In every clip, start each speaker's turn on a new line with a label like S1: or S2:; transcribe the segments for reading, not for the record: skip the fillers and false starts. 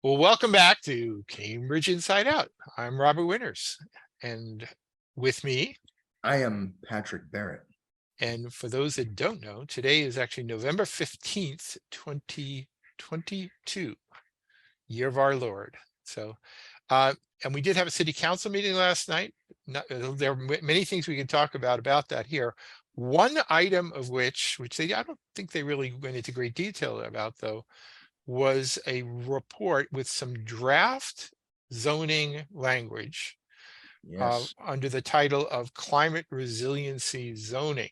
S1: Well, welcome back to Cambridge Inside Out. I'm Robert Winters, and with me,
S2: I am Patrick Barrett.
S1: and for those that don't know, today is actually November 15th, 2022, year of our Lord. So, and we did have a city council meeting last night. There are many things we can talk about that here. One item of which I don't think they really went into great detail about, though, was a report with some draft zoning language
S2: Yes.
S1: under the title of climate resiliency zoning.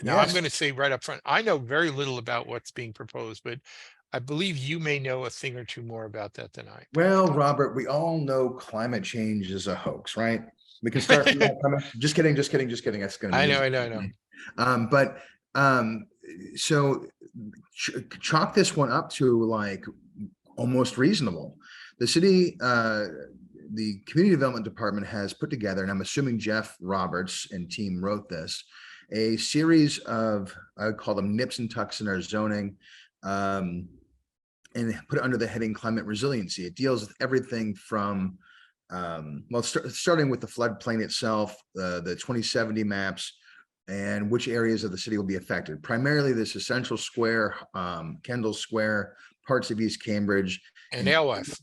S1: Now, I'm
S2: Yes.
S1: going to say right up front, I know very little about what's being proposed, but I believe you may know a thing or two more about that than I.
S2: Well, Robert, we all know climate change is a hoax, right? We can start from that premise. Just kidding, just kidding, just kidding. That's going to be
S1: I know.
S2: But so chalk this one up to like almost reasonable. The city, the community development department has put together, and I'm assuming Jeff Roberts and team wrote this, a series of, I would call them nips and tucks in our zoning, and put it under the heading climate resiliency. It deals with everything from, starting with the floodplain itself, the 2070 maps, and which areas of the city will be affected. Primarily this Essential Square, Kendall Square, parts of East Cambridge,
S1: And Alewife.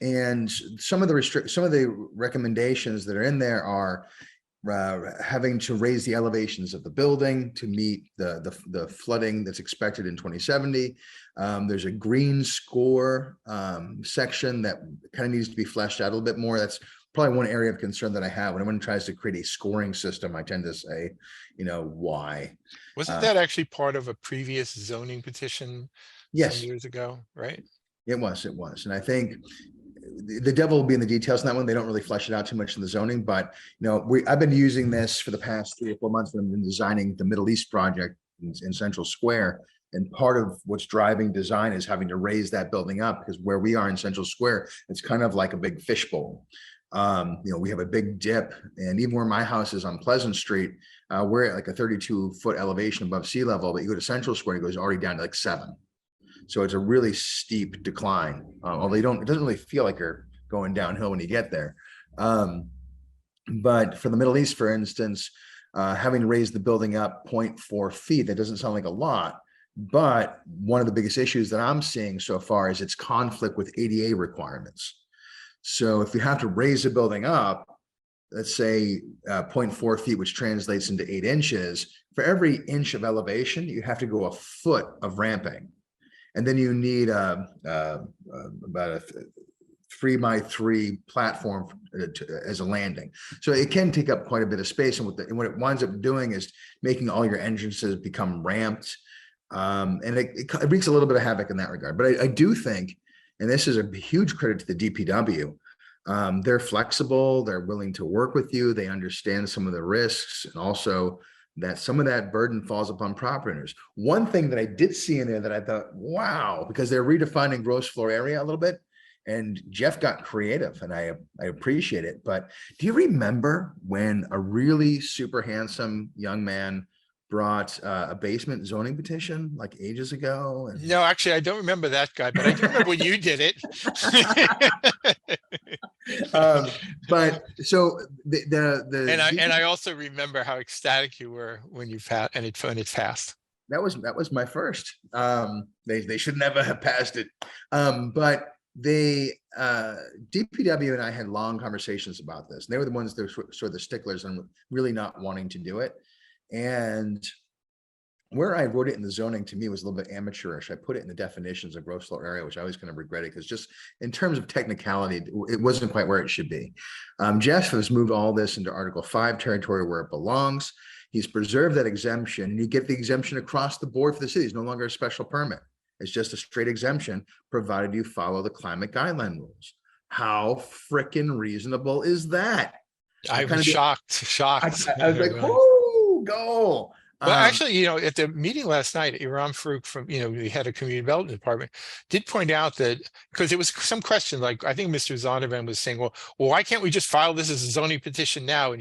S2: And some of the recommendations that are in there are having to raise the elevations of the building to meet the flooding that's expected in 2070. There's a green score section that kind of needs to be fleshed out a little bit more. That's probably one area of concern that I have. When anyone tries to create a scoring system, I tend to say, why?
S1: Wasn't that actually part of a previous zoning petition
S2: Yes,
S1: some years ago, right?
S2: it was. And I think the devil will be in the details in that one. They don't really flesh it out too much in the zoning, but I've been using this for the past 3 or 4 months when I've been designing the Middle East project in Central Square. And part of what's driving design is having to raise that building up, because where we are in Central Square, it's kind of like a big fishbowl. We have a big dip, and even where my house is on Pleasant Street, we're at like a 32-foot elevation above sea level, but you go to Central Square, it goes already down to like 7. So it's a really steep decline, although it doesn't really feel like you're going downhill when you get there. But for the Middle East, for instance, having to raise the building up 0.4 feet, that doesn't sound like a lot. But one of the biggest issues that I'm seeing so far is its conflict with ADA requirements. So if you have to raise a building up, let's say 0.4 feet, which translates into 8 inches, for every inch of elevation, you have to go a foot of ramping. And then you need about a 3x3 platform as a landing. So it can take up quite a bit of space. And what it winds up doing is making all your entrances become ramped. And it wreaks a little bit of havoc in that regard. But I do think, and this is a huge credit to the DPW, they're flexible, they're willing to work with you, they understand some of the risks, and also that some of that burden falls upon property owners. One thing that I did see in there that I thought, wow, because they're redefining gross floor area a little bit, and Jeff got creative, and I appreciate it. But do you remember when a really super handsome young man brought a basement zoning petition like ages ago? And
S1: No, actually, I don't remember that guy, but I do remember when you did it.
S2: But so
S1: and I also remember how ecstatic you were when you passed and it passed.
S2: That was my first. They should never have passed it. But they DPW and I had long conversations about this. And they were the ones that were sort of the sticklers and really not wanting to do it. And where I wrote it in the zoning, to me, was a little bit amateurish. I put it in the definitions of gross floor area, which I always kind of regretted, because just in terms of technicality, it wasn't quite where it should be. Jeff has moved all this into Article 5 territory where it belongs. He's preserved that exemption, and you get the exemption across the board for the city. It's no longer a special permit. It's just a straight exemption, provided you follow the climate guideline rules. How freaking reasonable is that?
S1: I was shocked.
S2: I was like, whoa, go.
S1: Well,
S2: Um,
S1: actually, at the meeting last night, Iram Farouk from, the head of community development department did point out that, because it was some question, like, I think Mr. Zondervan was saying, well, why can't we just file this as a zoning petition now?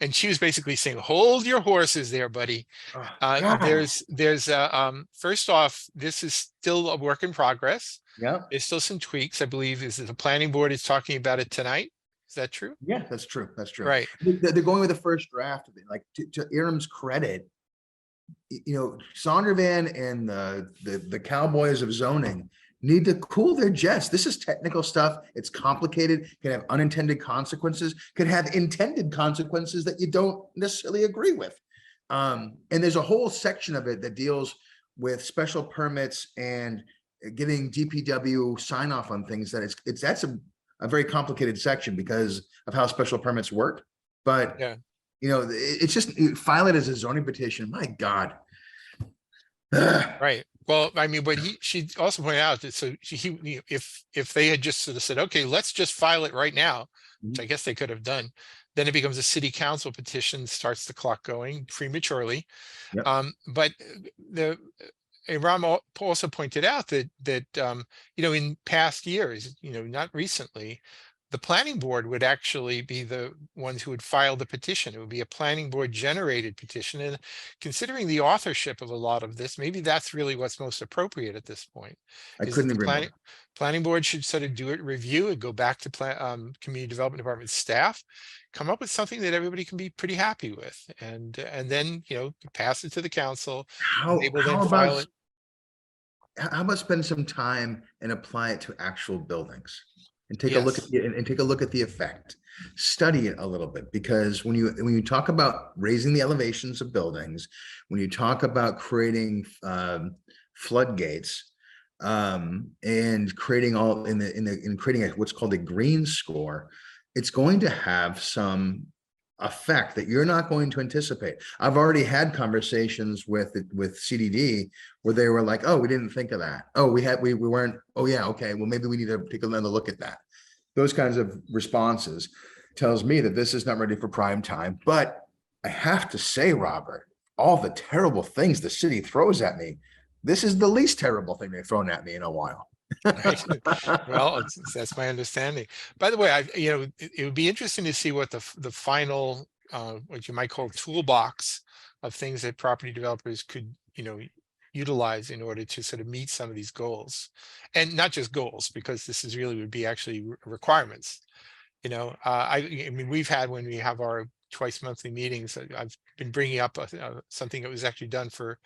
S1: And she was basically saying, hold your horses there, buddy.
S2: oh, God.
S1: First off, this is still a work in progress.
S2: Yeah.
S1: There's still some tweaks, I believe, is that the planning board is talking about it tonight. Is that true?
S2: Yeah, that's true. That's true.
S1: Right.
S2: They're going with the first draft of it. Like, to Iram's credit, Zondervan and the cowboys of zoning need to cool their jets. This is technical stuff. It's complicated, can have unintended consequences, could have intended consequences that you don't necessarily agree with. And there's a whole section of it that deals with special permits and getting DPW sign off on things that that's a very complicated section because of how special permits work. But
S1: Yeah.
S2: it's just file it as a zoning petition. My God.
S1: Right. Well, I mean, but she also pointed out that if they had just sort of said, okay, let's just file it right now, which I guess they could have done, then it becomes a city council petition, starts the clock going prematurely.
S2: Yep.
S1: But the Ram also pointed out that in past years, not recently, the planning board would actually be the ones who would file the petition. It would be a planning board generated petition. And considering the authorship of a lot of this, maybe that's really what's most appropriate at this point.
S2: I
S1: Is
S2: couldn't
S1: that the
S2: agree more.
S1: planning board should sort of do it, review it, go back to community development department staff, come up with something that everybody can be pretty happy with, and then pass it to the council. And they will then file it.
S2: How about spend some time and apply it to actual buildings and take a look at
S1: Yes.
S2: and take a look at the effect, study it a little bit, because when you talk about raising the elevations of buildings, when you talk about creating floodgates, and creating creating what's called a green score, it's going to have some effect that you're not going to anticipate. I've already had conversations with CDD where they were like, oh, we didn't think of that. Oh, we weren't. Oh yeah. Okay. Well, maybe we need to take another look at that. Those kinds of responses tells me that this is not ready for prime time. But I have to say, Robert, all the terrible things the city throws at me, this is the least terrible thing they've thrown at me in a while.
S1: Right. Well, that's my understanding. By the way, it would be interesting to see what the final, what you might call toolbox of things that property developers could, utilize in order to sort of meet some of these goals, and not just goals, because this is really would be actually requirements. I mean, we've had, when we have our twice monthly meetings, I've been bringing up something that was actually done for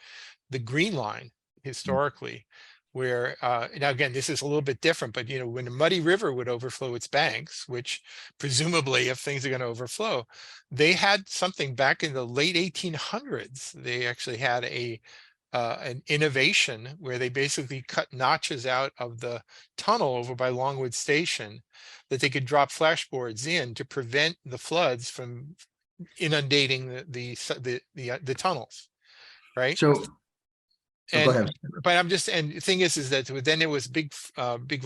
S1: the Green Line historically, where now again, this is a little bit different, but when a muddy river would overflow its banks, which presumably if things are going to overflow, they had something back in the late 1800s. They actually had an innovation where they basically cut notches out of the tunnel over by Longwood Station that they could drop flashboards in to prevent the floods from inundating the tunnels, right?
S2: So go
S1: And
S2: ahead.
S1: but and the thing is that then there was big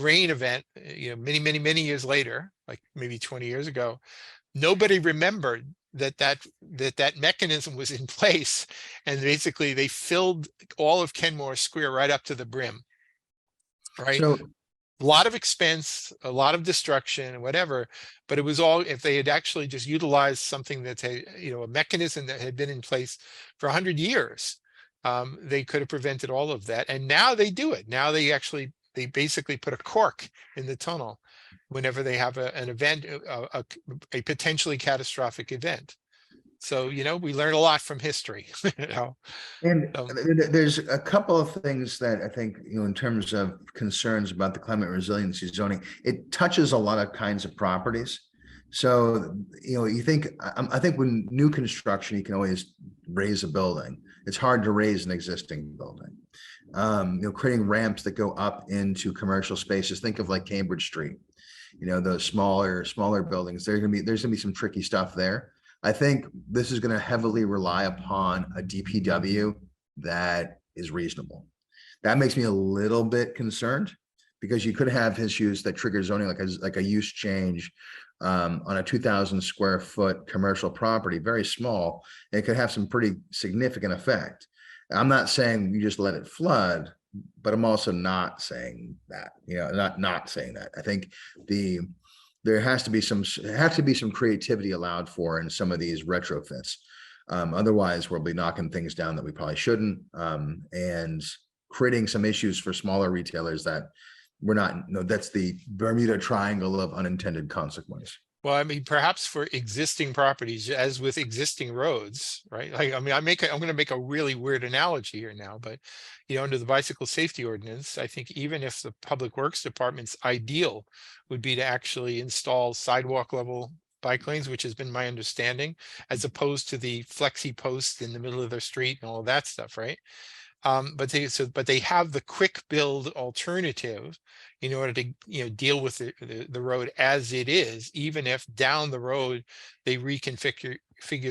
S1: rain event, many years later, like maybe 20 years ago. Nobody remembered that mechanism was in place, and basically they filled all of Kenmore Square right up to the brim, right?
S2: So
S1: A lot of expense, a lot of destruction, and whatever, but it was all, if they had actually just utilized something that's a mechanism that had been in place for 100 years, they could have prevented all of that. And now they do it. Now they basically put a cork in the tunnel whenever they have an event, a potentially catastrophic event. So, we learn a lot from history.
S2: And
S1: So,
S2: there's a couple of things that I think, in terms of concerns about the climate resiliency zoning, it touches a lot of kinds of properties. So, you think, I think when new construction, you can always raise a building. It's hard to raise an existing building. Creating ramps that go up into commercial spaces. Think of like Cambridge Street, those smaller buildings. There's gonna be some tricky stuff there. I think this is going to heavily rely upon a DPW that is reasonable. That makes me a little bit concerned because you could have issues that trigger zoning, like a use change on a 2,000 square foot commercial property, very small. And it could have some pretty significant effect. I'm not saying you just let it flood, but I'm also not saying that, not saying that. I think there has to be some creativity allowed for in some of these retrofits. Otherwise, we'll be knocking things down that we probably shouldn't, and creating some issues for smaller retailers that we're not. No, that's the Bermuda Triangle of unintended consequence.
S1: Well, I mean, perhaps for existing properties, as with existing roads, right? Like, I mean, I'm going to make a really weird analogy here now, but under the bicycle safety ordinance, I think even if the Public Works Department's ideal would be to actually install sidewalk level bike lanes, which has been my understanding, as opposed to the flexi posts in the middle of their street and all of that stuff, right? But they have the quick build alternative in order to deal with the road as it is, even if down the road they reconfigure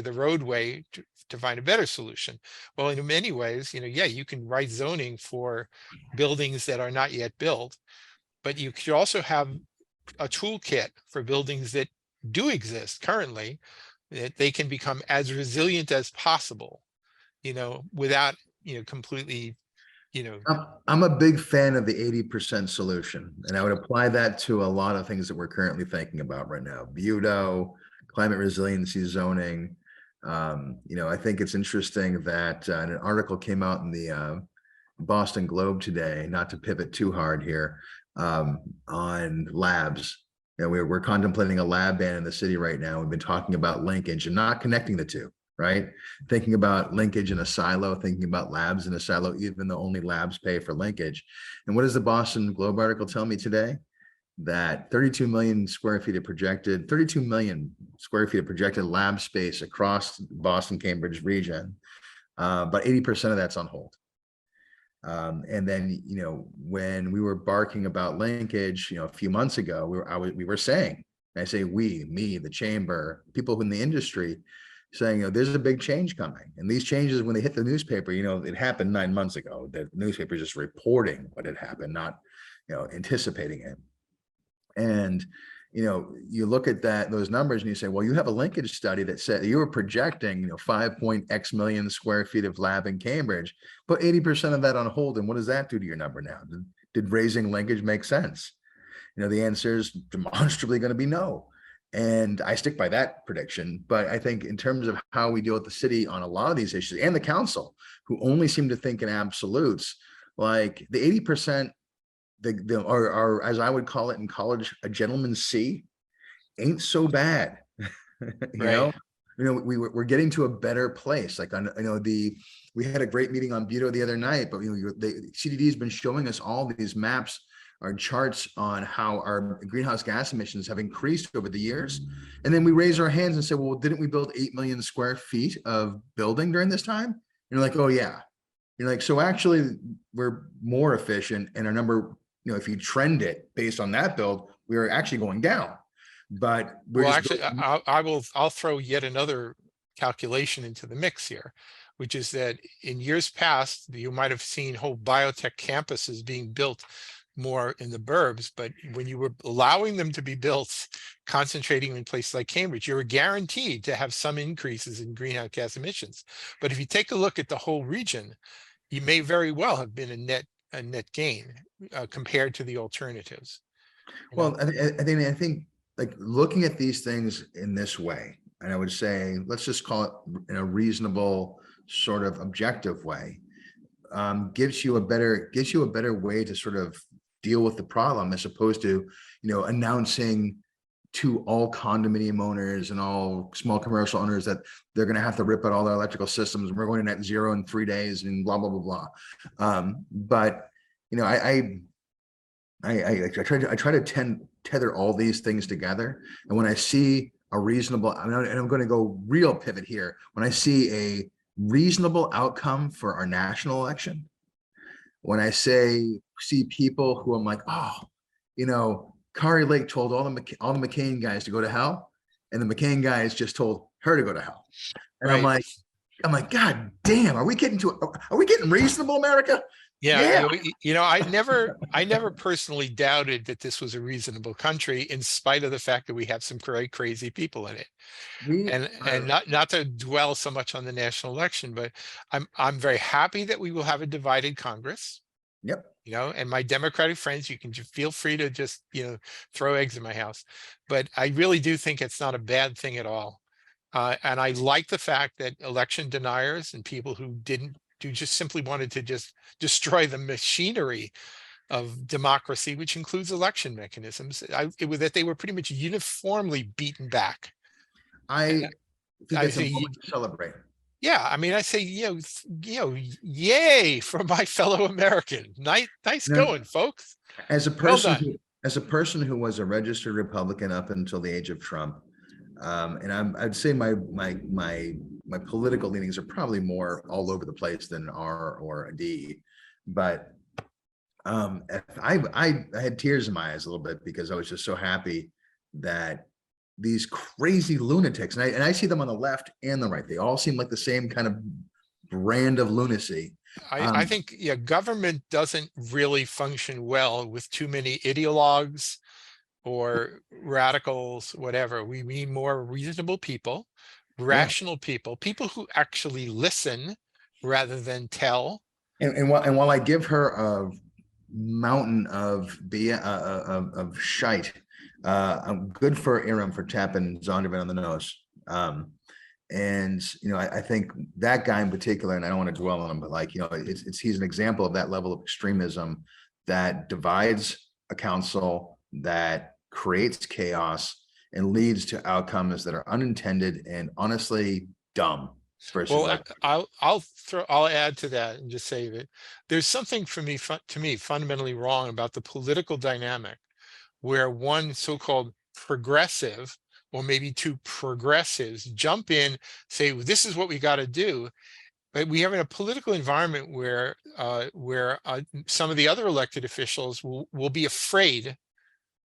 S1: the roadway to find a better solution. Well, in many ways, yeah, you can write zoning for buildings that are not yet built, but you could also have a toolkit for buildings that do exist currently, that they can become as resilient as possible, without completely,
S2: I'm a big fan of the 80% solution, and I would apply that to a lot of things that we're currently thinking about right now. BUDO, climate resiliency zoning. I think it's interesting that an article came out in the Boston Globe today, not to pivot too hard here, on labs. We're contemplating a lab ban in the city right now. We've been talking about linkage and not connecting the two. Right? Thinking about linkage in a silo, thinking about labs in a silo, even though only labs pay for linkage. And what does the Boston Globe article tell me today? That 32 million square feet of projected lab space across Boston, Cambridge region, but 80% of that's on hold. And then, when we were barking about linkage, a few months ago, we were saying, and I say me, the chamber, people in the industry, saying, there's a big change coming. And these changes, when they hit the newspaper, it happened 9 months ago. The newspaper is just reporting what had happened, not, anticipating it. And, you look at those numbers and you say, well, you have a linkage study that said you were projecting, 5.x million square feet of lab in Cambridge, put 80% of that on hold. And what does that do to your number now? Did raising linkage make sense? The answer is demonstrably going to be no. And I stick by that prediction. But I think in terms of how we deal with the city on a lot of these issues, and the council, who only seem to think in absolutes, like the 80%, or as I would call it in college, a gentleman's C, ain't so bad.
S1: right.
S2: We're getting to a better place. Like, we had a great meeting on BUDO the other night, but the CDD has been showing us all these maps, our charts on how our greenhouse gas emissions have increased over the years. And then we raise our hands and say, well, didn't we build 8 million square feet of building during this time? And you're like, oh yeah. You're like, so actually we're more efficient, and our number, if you trend it based on that build, we're actually going down. But
S1: I'll throw yet another calculation into the mix here, which is that in years past, you might have seen whole biotech campuses being built more in the burbs, but when you were allowing them to be built, concentrating in places like Cambridge, you were guaranteed to have some increases in greenhouse gas emissions. But if you take a look at the whole region, you may very well have been a net gain compared to the alternatives.
S2: Well, I think like looking at these things in this way, and I would say, let's just call it in a reasonable sort of objective way, gives you a better way to sort of deal with the problem, as opposed to, announcing to all condominium owners and all small commercial owners that they're going to have to rip out all their electrical systems. We're going to net zero in 3 days and blah, blah, blah, blah. But, I try to tether all these things together. And when I see a reasonable, and I'm going to go real pivot here, when I see a reasonable outcome for our national election, when I see people who I'm like, oh, Kari Lake told all the McCain guys to go to hell, and the McCain guys just told her to go to hell. And right. I'm like, God damn, are we getting reasonable, America?
S1: Yeah,
S2: Yeah,
S1: I never personally doubted that this was a reasonable country, in spite of the fact that we have some crazy people in it.
S2: we
S1: And
S2: are.
S1: not to dwell so much on the national election, but I'm very happy that we will have a divided Congress.
S2: Yep.
S1: And my Democratic friends, you can feel free to just, throw eggs in my house. But I really do think it's not a bad thing at all. And I like the fact that election deniers and people who didn't who just simply wanted to just destroy the machinery of democracy, which includes election mechanisms, it was that they were pretty much uniformly beaten back. And
S2: I think
S1: I
S2: that's a
S1: say,
S2: moment to celebrate.
S1: yeah, I mean, I say, yay for my fellow American. Nice
S2: You know,
S1: going, folks.
S2: as a
S1: Well
S2: person
S1: done.
S2: who, as a person who was a registered Republican up until the age of Trump, and I'd say my political leanings are probably more all over the place than R or a D, but if I had tears in my eyes a little bit because I was just so happy that these crazy lunatics, and I see them on the left and the right, they all seem like the same kind of brand of lunacy.
S1: I think, yeah, government doesn't really function well with too many ideologues or radicals, whatever. We need more reasonable people,
S2: Yeah.
S1: rational people, people who actually listen rather than tell.
S2: And while I give her a mountain of shite, I'm good for Aram for tapping Zondervan on the nose. And I think that guy in particular, and I don't want to dwell on him, but like he's an example of that level of extremism that divides a council, that creates chaos, and leads to outcomes that are unintended and honestly dumb versus
S1: Well,
S2: like.
S1: I'll add to that and just say that there's something to me fundamentally wrong about the political dynamic where one so-called progressive, or maybe two progressives, jump in, say, "Well, this is what we got to do." But we have in a political environment where some of the other elected officials will be afraid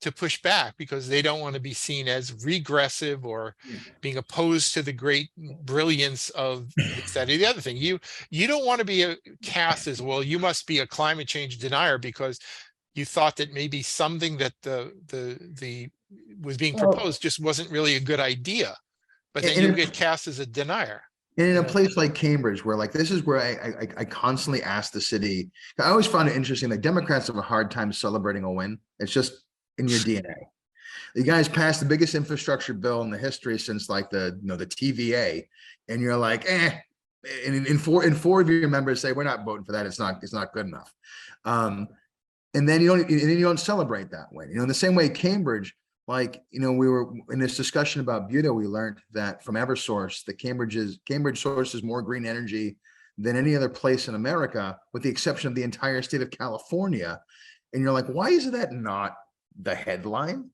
S1: to push back because they don't want to be seen as regressive or being opposed to the great brilliance of this, that, or the other thing. You don't want to be cast as, well, you must be a climate change denier because you thought that maybe something that the was being
S2: Well,
S1: proposed just wasn't really a good idea. But then you'll
S2: in
S1: get cast as a denier.
S2: in
S1: You
S2: a
S1: know,
S2: place like Cambridge, where like this is where I constantly ask the city. I always found it interesting that Democrats have a hard time celebrating a win. It's just in your DNA. You guys passed the biggest infrastructure bill in the history since like the TVA, and you're like, eh. And in four of your members say we're not voting for that. It's not good enough. And then you don't celebrate that way. In the same way, Cambridge, like, we were in this discussion about Buda, we learned that from Eversource that Cambridge sources more green energy than any other place in America, with the exception of the entire state of California. And you're like, why is that not the headline?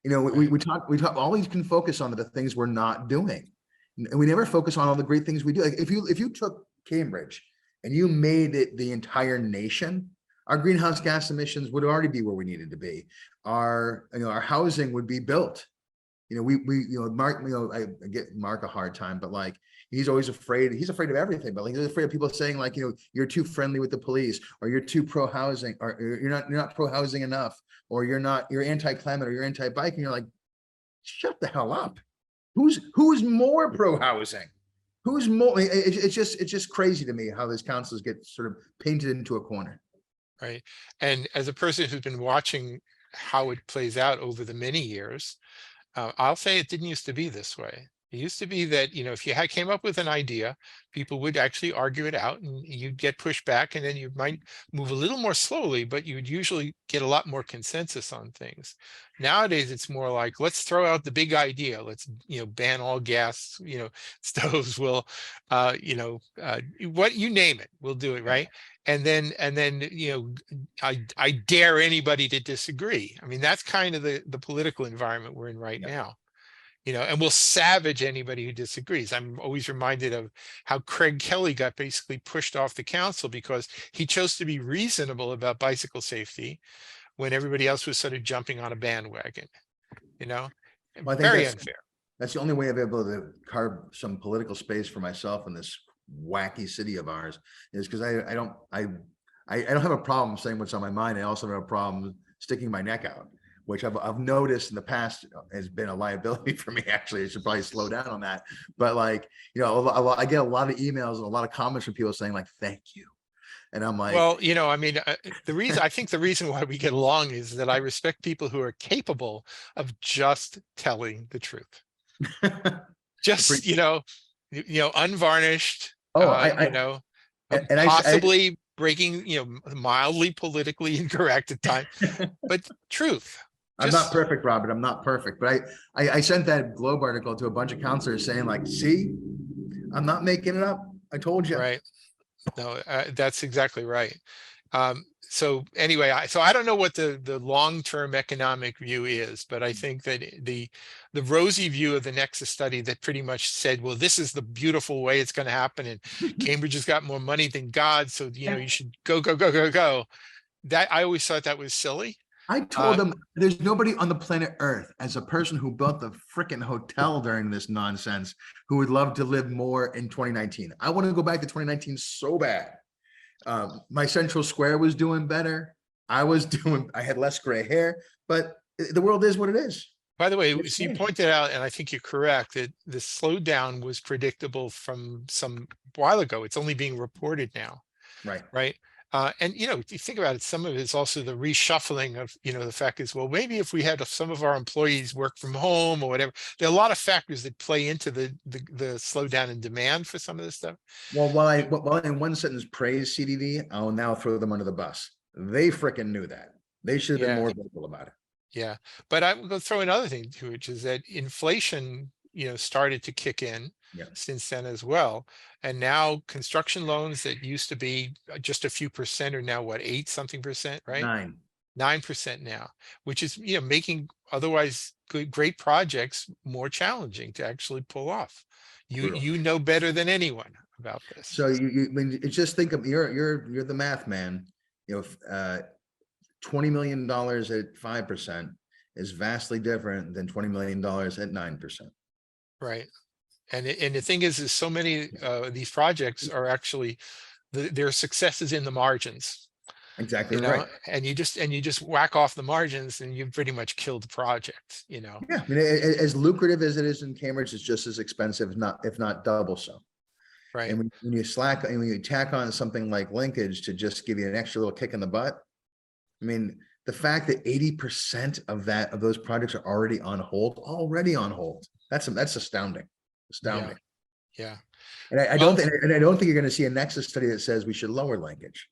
S1: right.
S2: We talk, all we can focus on are the things we're not doing. And we never focus on all the great things we do. Like if you took Cambridge and you made it the entire nation, our greenhouse gas emissions would already be where we needed to be. Our housing would be built. Mark, I get Mark a hard time, but like he's always afraid. He's afraid of everything, but like he's afraid of people saying like, you're too friendly with the police, or you're too pro housing, or you're not pro housing enough, or you're anti-climate, or you're anti-bike, and you're like, shut the hell up. Who's more pro housing? Who's more? It's just crazy to me how these councils get sort of painted into a corner.
S1: Right. And as a person who's been watching how it plays out over the many years, I'll say it didn't used to be this way. It used to be that, if you came up with an idea, people would actually argue it out and you'd get pushed back, and then you might move a little more slowly, but you'd usually get a lot more consensus on things. Nowadays, it's more like, let's throw out the big idea. Let's, ban all gas, stoves. Will, what you name it, we'll do it, right? And then, I dare anybody to disagree. I mean, that's kind of the political environment we're in right
S2: Yeah.
S1: now. And we'll savage anybody who disagrees. I'm always reminded of how Craig Kelly got basically pushed off the council because he chose to be reasonable about bicycle safety when everybody else was sort of jumping on a bandwagon, you know,
S2: Well, I think
S1: very unfair.
S2: that's the only way I've been able to carve some political space for myself in this wacky city of ours, is because I don't have a problem saying what's on my mind. I also have a problem sticking my neck out, which I've noticed in the past has been a liability for me. Actually, I should probably slow down on that. But like, I get a lot of emails and a lot of comments from people saying like, thank you. And I'm like,
S1: Well, I mean, I think the reason why we get along is that I respect people who are capable of just telling the truth. Just, unvarnished,
S2: oh, and
S1: possibly breaking, mildly politically incorrect at times, but truth.
S2: I'm not
S1: Just
S2: perfect, Robert. I'm not perfect, but I sent that Globe article to a bunch of counselors saying like, see, I'm not making it up. I told you.
S1: right. No, that's exactly right. So anyway, so I don't know what the long-term economic view is, but I think that the rosy view of the Nexus study that pretty much said, well, this is the beautiful way it's going to happen, and Cambridge has got more money than God, so you should go, go, go, go, go. That I always thought that was silly.
S2: I told them there's nobody on the planet Earth, as a person who built the freaking hotel during this nonsense, who would love to live more in 2019. I want to go back to 2019 so bad. My Central Square was doing better. I had less gray hair, but the world is what it is.
S1: By the way, so you pointed out, and I think you're correct, that the slowdown was predictable from some while ago. It's only being reported now.
S2: Right.
S1: Right. And if you think about it, some of it is also the reshuffling of, the fact is, well, maybe if we had some of our employees work from home or whatever, there are a lot of factors that play into the slowdown in demand for some of this stuff.
S2: Well, while in one sentence praise CDD, I'll now throw them under the bus. They freaking knew that. They should have been more vocal about it.
S1: Yeah. But I'm going to throw another thing to it, which is that inflation, started to kick in since then as well. And now construction loans that used to be just a few percent are now what, 8 something percent, right? 9% now, which is, making otherwise great projects more challenging to actually pull off. You know better than anyone about this.
S2: So when you just think of, you're the math man, $20 million at 5% is vastly different than $20 million at 9%.
S1: Right. And the thing is so many of these projects are actually their successes in the margins.
S2: Exactly right.
S1: And you just whack off the margins and you've pretty much killed the project,
S2: Yeah, I mean, as lucrative as it is in Cambridge, it's just as expensive, if not double so.
S1: Right.
S2: And when you tack on something like Linkage to just give you an extra little kick in the butt, I mean, the fact that 80% of those projects are already on hold, that's astounding.
S1: Yeah.
S2: And I don't think you're going to see a Nexus study that says we should lower Linkage.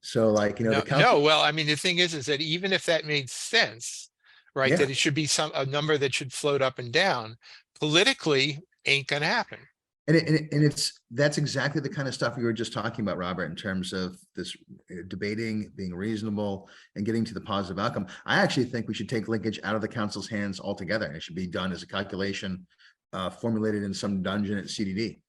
S2: So like,
S1: no, well, I mean, the thing is that even if that made sense, right, that it should be a number that should float up and down, politically ain't going to happen.
S2: And that's exactly the kind of stuff we were just talking about, Robert, in terms of this debating, being reasonable, and getting to the positive outcome. I actually think we should take Linkage out of the council's hands altogether. And it should be done as a calculation formulated in some dungeon at CDD,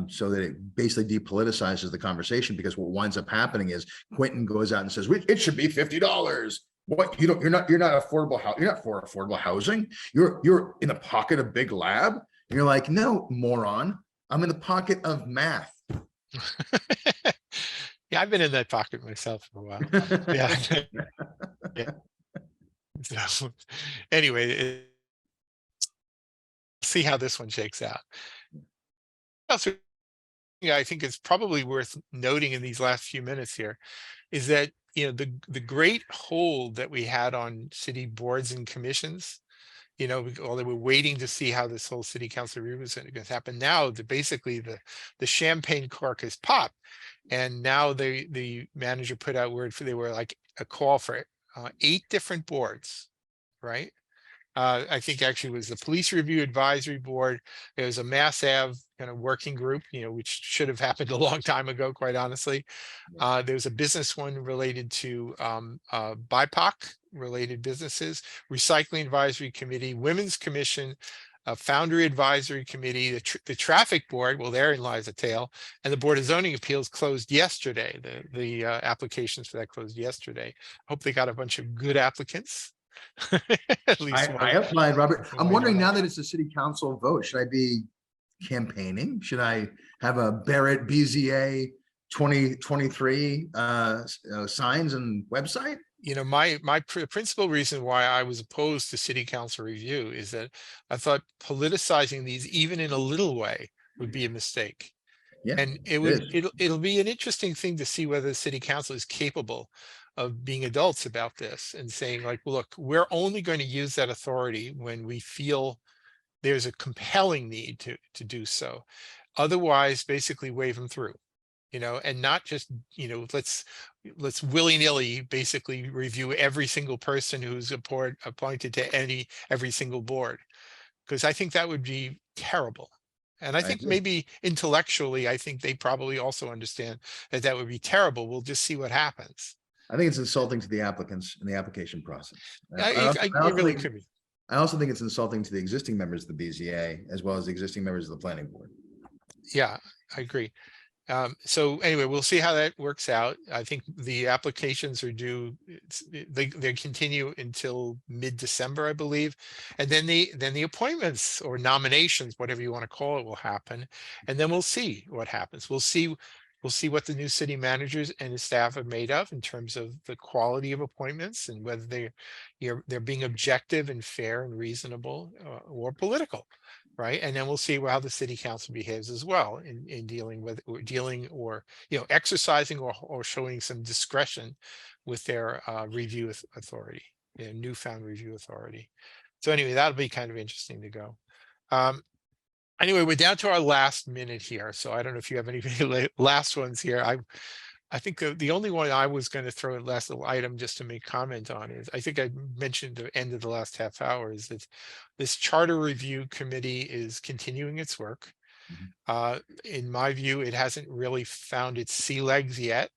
S2: so that it basically depoliticizes the conversation. Because what winds up happening is Quentin goes out and says it should be $50. What, you're not affordable housing. You're not for affordable housing. You're in the pocket of big lab. And you're like, no, moron. I'm in the pocket of math.
S1: Yeah, I've been in that pocket myself for a while. Yeah. Yeah. So, anyway, see how this one shakes out. Also, I think it's probably worth noting in these last few minutes here is that the great hold that we had on city boards and commissions, while they were waiting to see how this whole city council review was going to happen. Now, basically the champagne cork has popped, and now the manager put out word they were like a call for 8 different boards, right? I think actually it was the Police Review Advisory Board. There was a Mass Ave kind of working group, which should have happened a long time ago, quite honestly. There was a business one related to BIPOC related businesses, Recycling Advisory Committee, Women's Commission, Foundry Advisory Committee, the Traffic Board. Well, therein lies a tale. And the Board of Zoning Appeals closed yesterday. The applications for that closed yesterday. Hope they got a bunch of good applicants. At least
S2: I applied, Robert. I'm wondering now that it's a city council vote, should I be campaigning? Should I have a Barrett BZA 2023 signs and website?
S1: You know, my principal reason why I was opposed to city council review is that I thought politicizing these even in a little way would be a mistake.
S2: Yeah,
S1: And
S2: it is.
S1: it'll be an interesting thing to see whether the city council is capable of being adults about this and saying like, look, we're only going to use that authority when we feel there's a compelling need to do so. Otherwise, basically wave them through, you know, and not just, you know, let's willy-nilly basically review every single person who's appointed to every single board, because I think that would be terrible. And I
S2: I
S1: think
S2: agree.
S1: maybe intellectually, I think they probably also understand that that would be terrible. We'll just see what happens.
S2: I think it's insulting to the applicants in the application process.
S1: It really could be.
S2: I also think it's insulting to the existing members of the BZA as well as the existing members of the planning board.
S1: Yeah, I agree. So anyway, we'll see how that works out. I think the applications are due, they continue until mid-December, I believe. And then the appointments or nominations, whatever you want to call it, will happen. And then we'll see what happens. We'll see what the new city managers and his staff are made of in terms of the quality of appointments and whether they're being objective and fair and reasonable or political. Right. And then we'll see how the city council behaves as well in dealing with or, you know, exercising or showing some discretion with their review authority, you know, newfound review authority. So anyway, that'll be kind of interesting to go. Anyway, we're down to our last minute here. So I don't know if you have any last ones here. I think the only one I was going to throw in last little item just to make comment on is, I think I mentioned the end of the last half hour, is that this charter review committee is continuing its work. In my view, it hasn't really found its sea legs yet.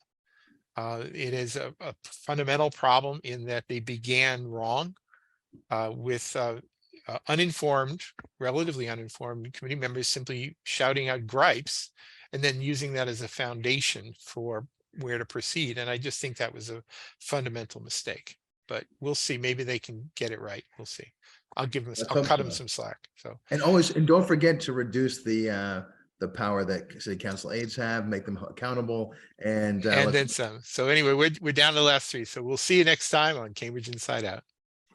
S1: It is a fundamental problem in that they began wrong with relatively uninformed committee members simply shouting out gripes and then using that as a foundation for where to proceed. And I just think that was a fundamental mistake, but we'll see. Maybe they can get it right. We'll see. I'll cut them some slack. So,
S2: and don't forget to reduce the power that city council aides have, make them accountable, and
S1: then some. So anyway, we're down to the last three. So we'll see you next time on Cambridge Inside Out.